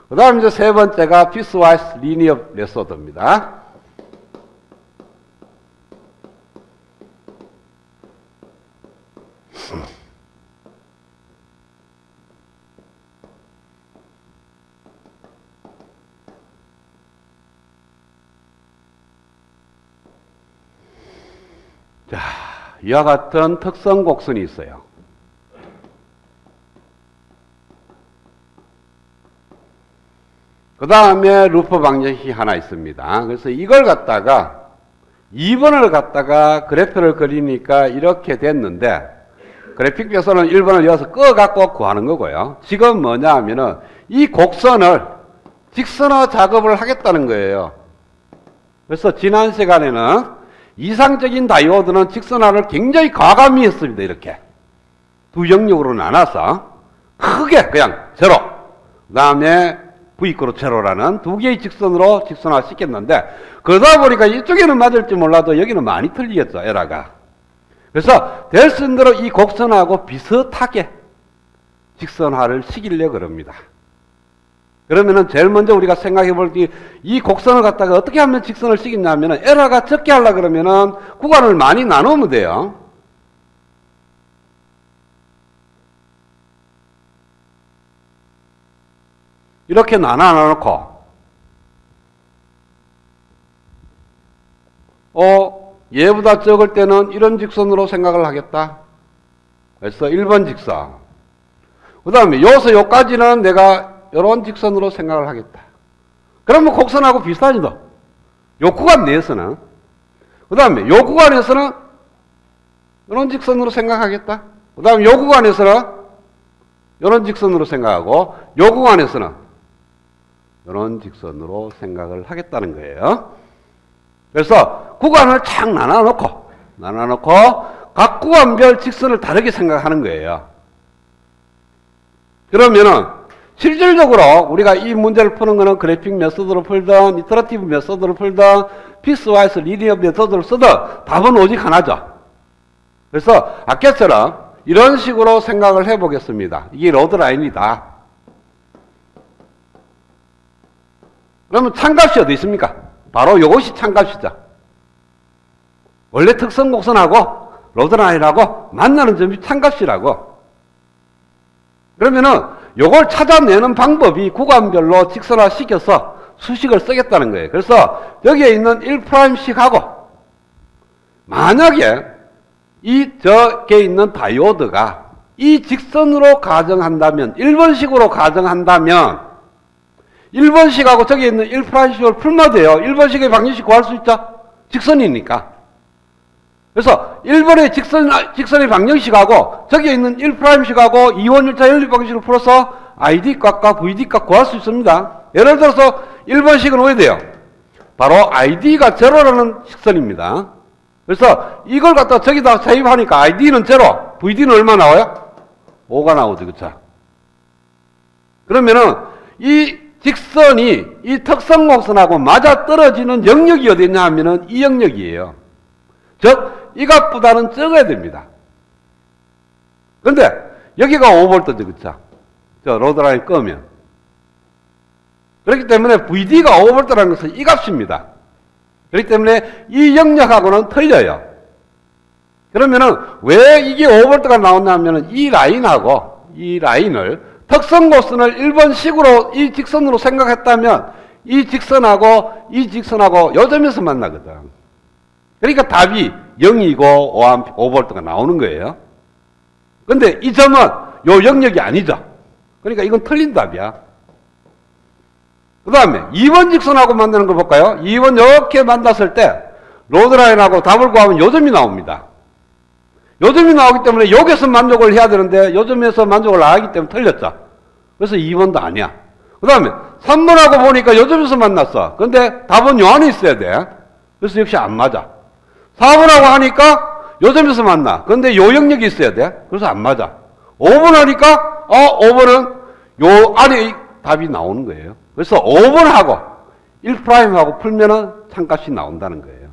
그 다음 이제 세 번째가 piecewise linear method입니다. 자, 이와 같은 특성 곡선이 있어요. 그 다음에 루프 방정식이 하나 있습니다. 그래서 이걸 갖다가 2번을 갖다가 그래프를 그리니까 이렇게 됐는데, 그래픽에서는 1번을 이어서 꺼갖고 구하는 거고요. 지금 뭐냐 하면은 이 곡선을 직선화 작업을 하겠다는 거예요. 그래서 지난 시간에는 이상적인 다이오드는 직선화를 굉장히 과감히 했습니다. 이렇게 두 영역으로 나눠서 크게 그냥 제로, 그 다음에 V코로 제로라는 두 개의 직선으로 직선화 시켰는데, 그러다 보니까 이쪽에는 맞을지 몰라도 여기는 많이 틀리겠죠, 에러가. 그래서 될 수 있는 대로 이 곡선하고 비슷하게 직선화를 시키려고 합니다. 그러면은 제일 먼저 우리가 생각해 볼 때 이 곡선을 갖다가 어떻게 하면 직선을 시키냐면은 에러가 적게 하려고 그러면은 구간을 많이 나누면 돼요. 이렇게 나눠놓고 얘보다 적을 때는 이런 직선으로 생각을 하겠다. 그래서 1번 직선. 그 다음에 여기서 여기까지는 내가 이런 직선으로 생각을 하겠다. 그러면 곡선하고 비슷하지 너. 요 구간 내에서는. 그 다음에 요 구간에서는 이런 직선으로 생각하겠다. 그 다음에 요 구간에서는 이런 직선으로 생각하고, 요 구간에서는 이런 직선으로 생각을 하겠다는 거예요. 그래서 구간을 착 나눠놓고 각 구간별 직선을 다르게 생각하는 거예요. 그러면은 실질적으로 우리가 이 문제를 푸는 거는 그래픽 메소드로 풀든 이터러티브 메소드로 풀든 피스와이스 리니어 메소드를 쓰든 답은 오직 하나죠. 그래서 아까처럼 이런 식으로 생각을 해보겠습니다. 이게 로드라인이다. 그러면 참값이 어디 있습니까? 바로 이것이 참값이죠. 원래 특성 곡선하고 로드라인하고 만나는 점이 참값이라고. 그러면은 요걸 찾아내는 방법이 구간별로 직선화 시켜서 수식을 쓰겠다는 거예요. 그래서 여기에 있는 1'식하고 만약에 저게 있는 다이오드가 이 직선으로 가정한다면, 1번식으로 가정한다면 1번식하고 저기 있는 1'식을 풀면 돼요. 1번식의 방정식 구할 수 있죠? 직선이니까. 그래서 1번의 직선의 방정식하고 저기 있는 1'식하고 이원일차 연립 방식을 풀어서 ID 값과 VD 값 구할 수 있습니다. 예를 들어서 1번식은 어디 돼요? 바로 ID가 제로라는 직선입니다. 그래서 이걸 갖다 저기다 대입하니까 ID는 제로, VD는 얼마 나와요? 5가 나오죠. 그쵸? 그러면은 이 직선이 이 특성곡선하고 맞아 떨어지는 영역이 어디 있냐 하면은 이 영역이에요. 즉, 이 값보다는 적어야 됩니다. 그런데 여기가 5V죠. 그쵸? 저 로드라인 끄면. 그렇기 때문에 VD가 5V라는 것은 이 값입니다. 그렇기 때문에 이 영역하고는 틀려요. 그러면은 왜 이게 5V가 나오냐면은 이 라인하고 이 라인을 특성곡선을 1번식으로 이 직선으로 생각했다면 이 직선하고 이 직선하고 요 점에서 만나거든. 그러니까 답이 0이고 5V가 나오는 거예요. 근데 이 점은 요 영역이 아니죠. 그러니까 이건 틀린 답이야. 그 다음에 2번 직선하고 만나는 거 볼까요? 2번 이렇게 만났을 때 로드라인하고 답을 구하면 요 점이 나옵니다. 요 점이 나오기 때문에 여기서 만족을 해야 되는데 요 점에서 만족을 안 하기 때문에 틀렸죠. 그래서 2번도 아니야. 그 다음에 3번하고 보니까 요 점에서 만났어. 근데 답은 요 안에 있어야 돼. 그래서 역시 안 맞아. 4번하고 하니까 요 점에서 만나. 근데 요 영역이 있어야 돼. 그래서 안 맞아. 5번 하니까 5번은 요 안에 답이 나오는 거예요. 그래서 5번하고 1'하고 풀면은 참값이 나온다는 거예요.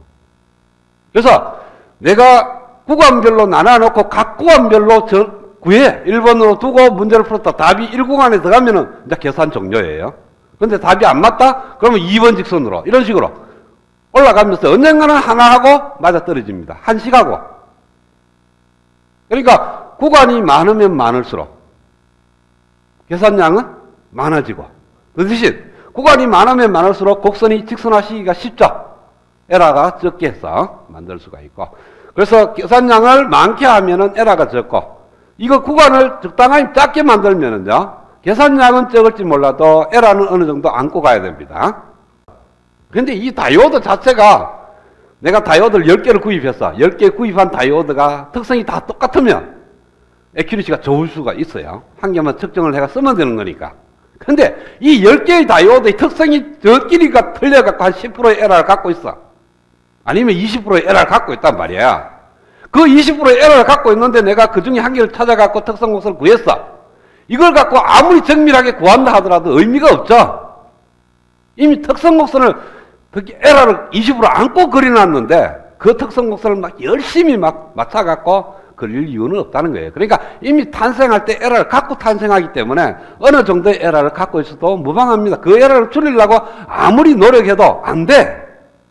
그래서 내가 구간별로 나눠놓고 각 구간별로 구해. 1번으로 두고 문제를 풀었다. 답이 1구간에 들어가면은 이제 계산 종료예요. 근데 답이 안 맞다? 그러면 2번 직선으로 이런 식으로 올라가면서 언젠가는 하나하고 맞아떨어집니다. 한식하고. 그러니까 구간이 많으면 많을수록 계산량은 많아지고, 그 대신 구간이 많으면 많을수록 곡선이 직선화시키기가 쉽죠. 에러가 적게 해서 만들 수가 있고, 그래서 계산량을 많게 하면은 에러가 적고, 이거 구간을 적당히 작게 만들면은요, 계산량은 적을지 몰라도 에러는 어느 정도 안고 가야 됩니다. 근데 이 다이오드 자체가 내가 다이오드를 10개를 구입했어. 10개 구입한 다이오드가 특성이 다 똑같으면 애큐리시가 좋을 수가 있어요. 한 개만 측정을 해가 쓰면 되는 거니까. 근데 이 10개의 다이오드의 특성이 저끼리가 틀려갖고 한 10%의 에러를 갖고 있어. 아니면 20%의 에러를 갖고 있단 말이야. 그 20%의 에러를 갖고 있는데 내가 그 중에 한 개를 찾아갖고 특성 곡선을 구했어. 이걸 갖고 아무리 정밀하게 구한다 하더라도 의미가 없죠. 이미 특성 곡선을 에러를 20% 안고 그려놨는데 그 특성 곡선을 막 열심히 막 맞춰갖고 그릴 이유는 없다는 거예요. 그러니까 이미 탄생할 때 에러를 갖고 탄생하기 때문에 어느 정도의 에러를 갖고 있어도 무방합니다. 그 에러를 줄이려고 아무리 노력해도 안 돼.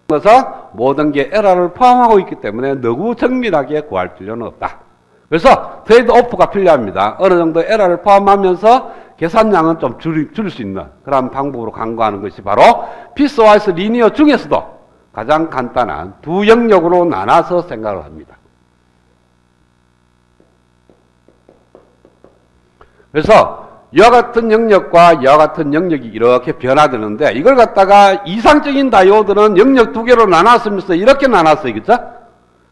그래서 모든 게 에러를 포함하고 있기 때문에 너무 정밀하게 구할 필요는 없다. 그래서 트레이드 오프가 필요합니다. 어느 정도 에러를 포함하면서 계산량은 좀 줄일 수 있는 그런 방법으로 간구하는 것이 바로 피스와이스 리니어 중에서도 가장 간단한 두 영역으로 나눠서 생각을 합니다. 그래서 이와 같은 영역과 이와 같은 영역이 이렇게 변화되는데, 이걸 갖다가 이상적인 다이오드는 영역 두 개로 나눴으면서 이렇게 나눴어요. 그죠?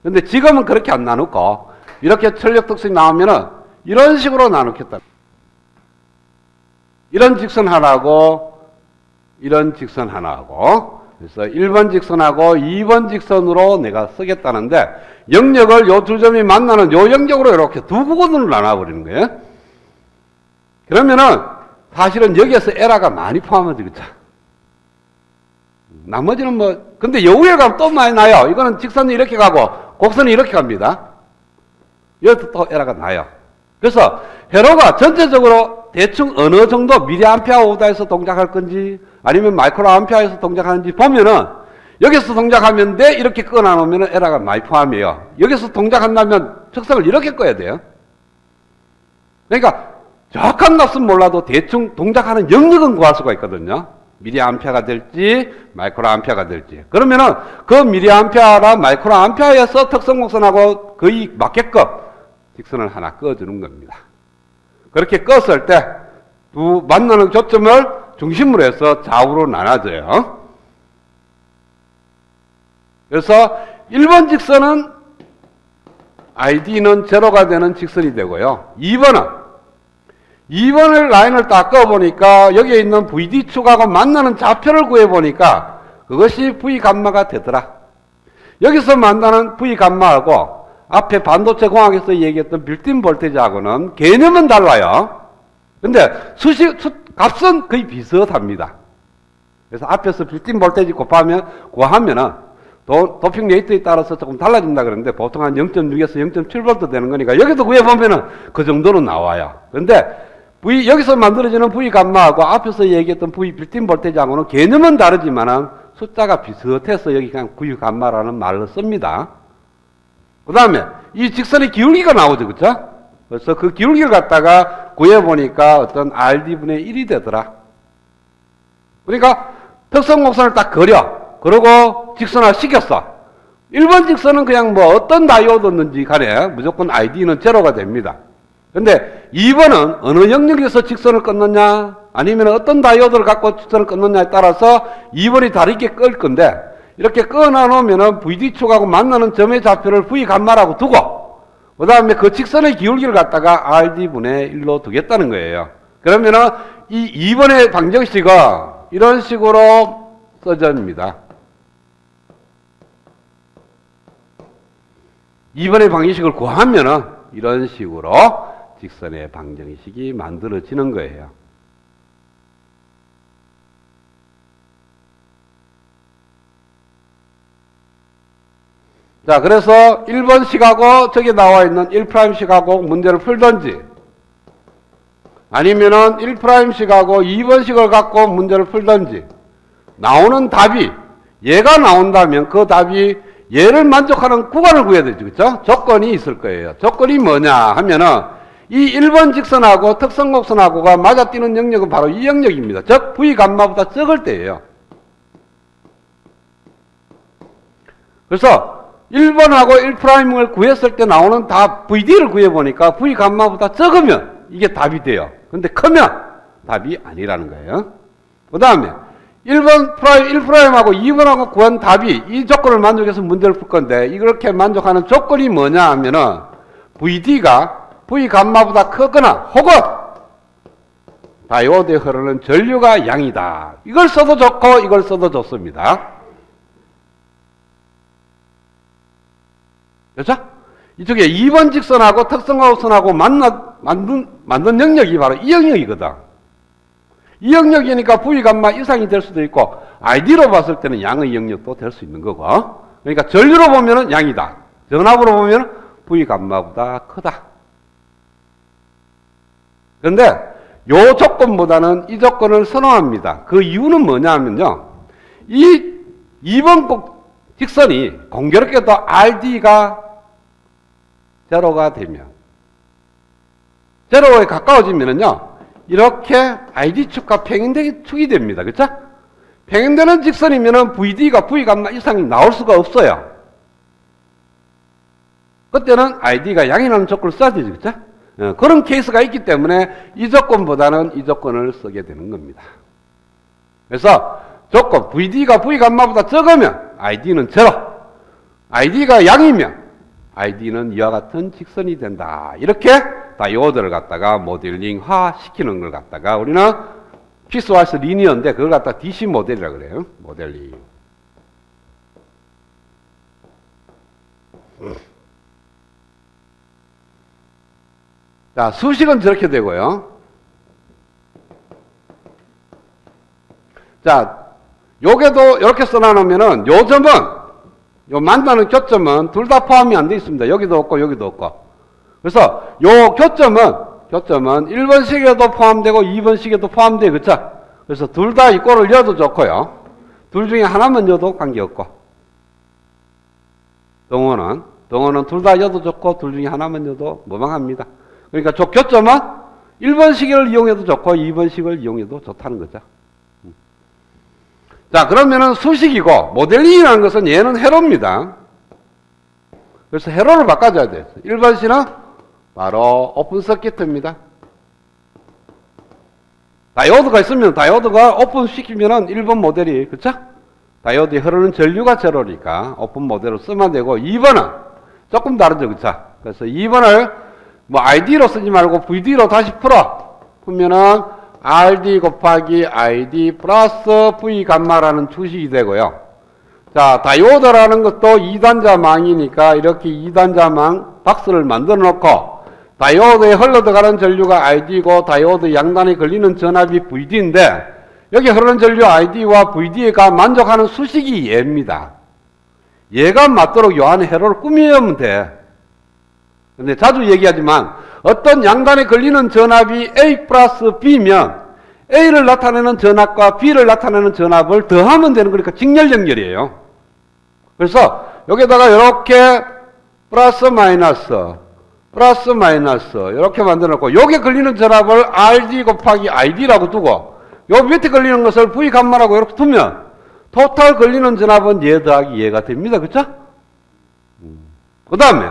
근데 지금은 그렇게 안 나누고 이렇게 출력 특성이 나오면은 이런 식으로 나누겠다. 이런 직선 하나하고 이런 직선 하나하고, 그래서 1번 직선하고 2번 직선으로 내가 쓰겠다는데, 영역을 요 두 점이 만나는 요 영역으로 이렇게 두 부분으로 나눠버리는 거예요. 그러면은 사실은 여기에서 에러가 많이 포함되겠죠. 나머지는 뭐, 근데 요 위에 가면 또 많이 나요. 이거는 직선이 이렇게 가고 곡선이 이렇게 갑니다. 여기서 또 에러가 나요. 그래서 회로가 전체적으로 대충 어느 정도 미리암페어 오다에서 동작할 건지 아니면 마이크로 암페어에서 동작하는지 보면은, 여기서 동작하면 돼 이렇게 끊어놓으면 에러가 많이 포함해요. 여기서 동작한다면 측성을 이렇게 꺼야 돼요. 그러니까 정확한 값은 몰라도 대충 동작하는 영역은 구할 수가 있거든요. 미리암페어가 될지 마이크로 암페어가 될지. 그러면은 그 미리암페어랑 마이크로 암페어에서 특성 곡선하고 거의 맞게끔 직선을 하나 꺼주는 겁니다. 그렇게 껐을 때 두 만나는 교점을 중심으로 해서 좌우로 나눠져요. 그래서 1번 직선은 ID는 제로가 되는 직선이 되고요. 2번을 라인을 딱 꺼보니까 여기에 있는 VD축하고 만나는 좌표를 구해보니까 그것이 V 감마가 되더라. 여기서 만나는 V 감마하고 앞에 반도체 공학에서 얘기했던 빌트인 볼테이지하고는 개념은 달라요. 근데 값은 거의 비슷합니다. 그래서 앞에서 빌트인 볼테이지 구하면은 도핑 레이트에 따라서 조금 달라진다 그러는데 보통 한 0.6에서 0.7V 되는 거니까 여기도 구해보면은 그 정도는 나와요. 근데 여기서 만들어지는 V 감마하고 앞에서 얘기했던 V 빌트인 볼테이지하고는 개념은 다르지만은 숫자가 비슷해서 여기 그냥 V 감마라는 말을 씁니다. 그 다음에 이 직선의 기울기가 나오죠. 그쵸? 그래서 그 기울기를 갖다가 구해보니까 어떤 RD분의 1이 되더라. 그러니까 특성 곡선을 딱 그려. 그러고 직선화 시켰어. 1번 직선은 그냥 뭐 어떤 다이오드였는지 간에 무조건 ID는 제로가 됩니다. 근데 2번은 어느 영역에서 직선을 끊느냐 아니면 어떤 다이오드를 갖고 직선을 끊느냐에 따라서 2번이 다르게 끌 건데, 이렇게 끊어놓으면은 VD축하고 만나는 점의 좌표를 V 감마라고 두고 그 다음에 그 직선의 기울기를 갖다가 RD분의 1로 두겠다는 거예요. 그러면은 이 2번의 방정식은 이런 식으로 써집니다. 2번의 방정식을 구하면은 이런 식으로 직선의 방정식이 만들어지는 거예요. 자, 그래서 1번식하고 저기 나와 있는 1'식하고 문제를 풀든지 아니면은 1'식하고 2번식을 갖고 문제를 풀든지 나오는 답이 얘가 나온다면 그 답이 얘를 만족하는 구간을 구해야 되죠. 그렇죠? 조건이 있을 거예요. 조건이 뭐냐 하면은 이 1번 직선하고 특성곡선하고가 맞아뛰는 영역은 바로 이 영역입니다. 즉 V 감마보다 적을 때예요. 그래서 1번하고 1'을 구했을 때 나오는 답 VD를 구해보니까 V 감마보다 적으면 이게 답이 돼요. 근데 크면 답이 아니라는 거예요. 그 다음에 1번 프라임, 1'하고 2번하고 구한 답이 이 조건을 만족해서 문제를 풀 건데 이렇게 만족하는 조건이 뭐냐 하면은 VD가 V 감마보다 크거나 혹은 다이오드에 흐르는 전류가 양이다. 이걸 써도 좋고 이걸 써도 좋습니다. 그렇죠? 이쪽에 2번 직선하고 특성곡선하고 만든 영역이 바로 이 영역이거든. 이 영역이니까 V 감마 이상이 될 수도 있고 ID로 봤을 때는 양의 영역도 될 수 있는 거고, 그러니까 전류로 보면은 양이다. 전압으로 보면 V 감마보다 크다. 그런데 요 조건보다는 이 조건을 선호합니다. 그 이유는 뭐냐 하면요, 이 2번 직선이 공교롭게도 RD가 제로가 되면, 제로에 가까워지면은요 이렇게 ID축과 평행되게 축이 됩니다. 그렇죠? 평행되는 직선이면은 VD가 V 감마 이상이 나올 수가 없어요. 그때는 ID가 양이 나는 조건을 써야 되죠. 그렇죠? 그런 케이스가 있기 때문에 이 조건보다는 이 조건을 쓰게 되는 겁니다. 그래서 조건 VD가 V 감마보다 적으면 ID는 제로, ID가 양이면 ID는 이와 같은 직선이 된다. 이렇게 다이오드를 갖다가 모델링화 시키는 걸 갖다가 우리는 피스와이스 리니어인데 그걸 갖다 DC 모델이라고 그래요. 모델링. 자, 수식은 저렇게 되고요. 자, 요게도 이렇게 써놔놓으면은 요 점은, 요 만나는 교점은 둘 다 포함이 안 돼 있습니다. 여기도 없고 여기도 없고. 그래서 요 교점은 1번식에도 포함되고 2번식에도 포함돼요. 그쵸? 그래서 둘 다 이꼴을 넣어도 좋고요. 둘 중에 하나만 넣어도 관계없고. 동호는 둘 다 넣어도 좋고 둘 중에 하나만 넣어도 무방합니다. 그러니까 저 교점은 1번식을 이용해도 좋고 2번식을 이용해도 좋다는 거죠. 자, 그러면은 수식이고 모델링이라는 것은 얘는 회로입니다. 그래서 회로를 바꿔줘야 돼요. 1번식은 바로 오픈 서킷입니다. 다이오드가 있으면 다이오드가 오픈 시키면은 1번 모델이, 그쵸? 다이오드에 흐르는 전류가 제로니까 오픈 모델로 쓰면 되고, 2번은 조금 다르죠. 그쵸? 그래서 2번을 뭐 ID로 쓰지 말고 VD로 다시 풀면은 RD 곱하기 ID 플러스 V 감마라는 추식이 되고요. 자, 다이오드라는 것도 2단자망이니까 이렇게 2단자망 박스를 만들어 놓고 다이오드에 흘러들어가는 전류가 ID고 다이오드 양단에 걸리는 전압이 VD인데 여기 흐르는 전류 ID와 VD가 만족하는 수식이 얘입니다. 얘가 맞도록 요 안에 회로를 꾸미면 돼. 근데 자주 얘기하지만 어떤 양단에 걸리는 전압이 A 플러스 B면 A를 나타내는 전압과 B를 나타내는 전압을 더하면 되는 거니까 직렬 연결이에요. 그래서 여기다가 이렇게 플러스 마이너스 이렇게 만들어 놓고 여기에 걸리는 전압을 RD 곱하기 ID라고 두고 요 밑에 걸리는 것을 V 감마라고 이렇게 두면 토탈 걸리는 전압은 얘 더하기 얘가 됩니다. 그쵸? 그 다음에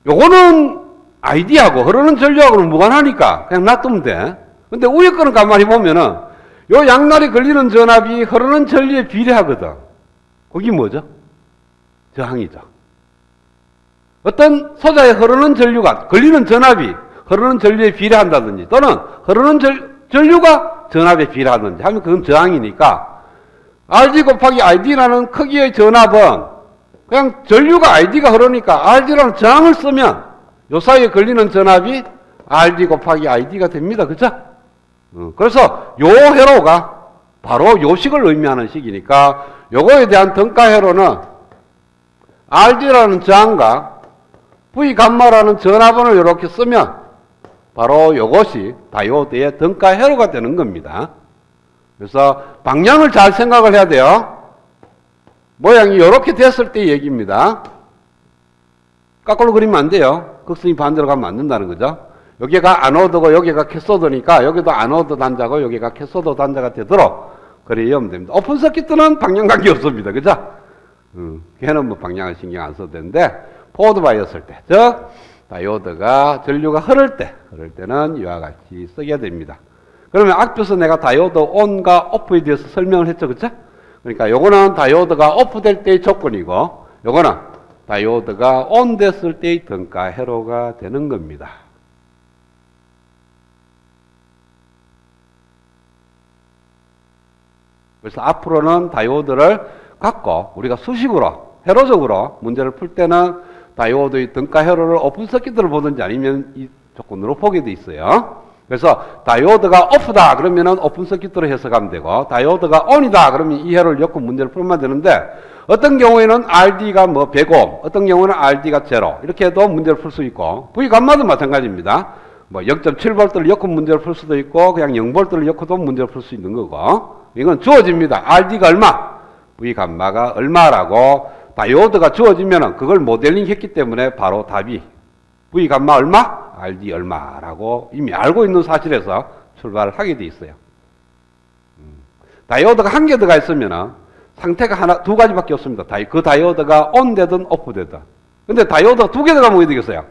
요거는 ID하고 흐르는 전류하고는 무관하니까 그냥 놔두면 돼. 근데 위에 거는 가만히 보면은 요 양날이 걸리는 전압이 흐르는 전류에 비례하거든. 그게 뭐죠? 저항이죠. 어떤 소자에 흐르는 전류가 걸리는 전압이 흐르는 전류에 비례한다든지 또는 흐르는 전류가 전압에 비례하든지 하면 그건 저항이니까 RD 곱하기 ID라는 크기의 전압은 그냥 전류가 ID가 흐르니까 RD라는 저항을 쓰면 요 사이에 걸리는 전압이 RD 곱하기 ID가 됩니다. 그쵸? 그래서 요 회로가 바로 요 식을 의미하는 식이니까 요거에 대한 등가 회로는 RD라는 저항과 V 감마라는 전압원을 이렇게 쓰면 바로 이것이 다이오드의 등가 회로가 되는 겁니다. 그래서 방향을 잘 생각을 해야 돼요. 모양이 이렇게 됐을 때 얘기입니다. 거꾸로 그리면 안 돼요. 극성이 반대로 가면 안 된다는 거죠. 여기가 아노드고 여기가 캐소드니까 여기도 아노드 단자고 여기가 캐소드 단자가 되도록 그래야 됩니다. 오픈 서킷은 방향 관계 없습니다. 그죠? 걔는 뭐 방향을 신경 안 써도 되는데 포워드 바이었을 때, 즉 다이오드가 전류가 흐를 때는 이와 같이 쓰게 됩니다. 그러면 앞에서 내가 다이오드 ON과 OFF에 대해서 설명을 했죠. 그쵸? 그러니까 요거는 다이오드가 OFF 될 때의 조건이고 요거는 다이오드가 ON 됐을 때의 등가 회로가 되는 겁니다. 그래서 앞으로는 다이오드를 갖고 우리가 수식으로 회로적으로 문제를 풀 때는 다이오드의 등가 회로를 오픈 서킷으로 보든지 아니면 이 조건으로 보게 돼 있어요. 그래서 다이오드가 오프다 그러면은 오픈 서킷으로 해석하면 되고 다이오드가 ON이다 그러면 이 회로를 엮고 문제를 풀면 되는데 어떤 경우에는 RD가 뭐 100옴, 어떤 경우는 RD가 0 이렇게 해도 문제를 풀 수 있고 V 감마도 마찬가지입니다. 뭐 0.7V를 엮고 문제를 풀 수도 있고 그냥 0V를 엮고도 문제를 풀 수 있는 거고 이건 주어집니다. RD가 얼마? V 감마가 얼마라고 다이오드가 주어지면은 그걸 모델링 했기 때문에 바로 답이 V 감마 얼마? RD 얼마라고 이미 알고 있는 사실에서 출발을 하게 돼 있어요. 다이오드가 한 개 들어가 있으면은 상태가 두 가지밖에 없습니다. 그 다이오드가 ON 되든 OFF 되든. 근데 다이오드가 두 개 들어가면 어떻게 되겠어요?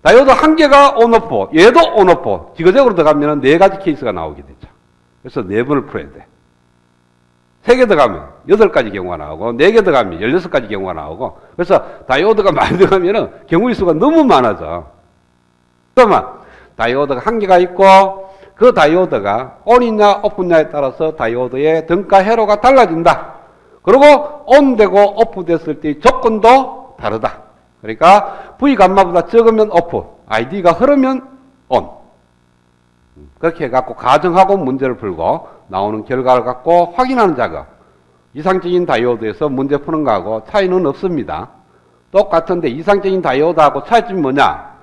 다이오드 한 개가 ON OFF, 얘도 ON OFF. 지그재그로 들어가면 네 가지 케이스가 나오게 되죠. 그래서 네 번을 풀어야 돼. 3개 들어가면 8가지 경우가 나오고 4개 들어가면 16가지 경우가 나오고 그래서 다이오드가 많이 들어가면 경우의 수가 너무 많아져. 그러면 다이오드가 한 개가 있고 그 다이오드가 ON이냐 OFF냐에 따라서 다이오드의 등가 회로가 달라진다. 그리고 ON 되고 OFF 됐을 때의 조건도 다르다. 그러니까 V 감마보다 적으면 OFF, ID가 흐르면 ON. 그렇게 해갖고 가정하고 문제를 풀고 나오는 결과를 갖고 확인하는 작업. 이상적인 다이오드에서 문제 푸는 거하고 차이는 없습니다. 똑같은데 이상적인 다이오드하고 차이점이 뭐냐?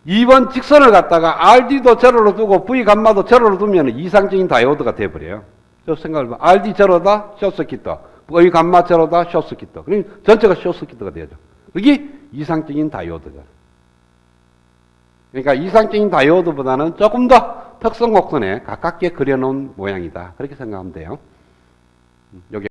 2번 직선을 갖다가 RD도 제로로 두고 V 감마도 제로로 두면 이상적인 다이오드가 돼버려요. 저 생각을 해봐. RD 제로다, 숏서킷도. V 감마 제로다, 숏서킷도. 그러니 전체가 숏서킷가 되죠. 그게 이상적인 다이오드죠. 그러니까 이상적인 다이오드보다는 조금 더 특성 곡선에 가깝게 그려놓은 모양이다. 그렇게 생각하면 돼요. 여기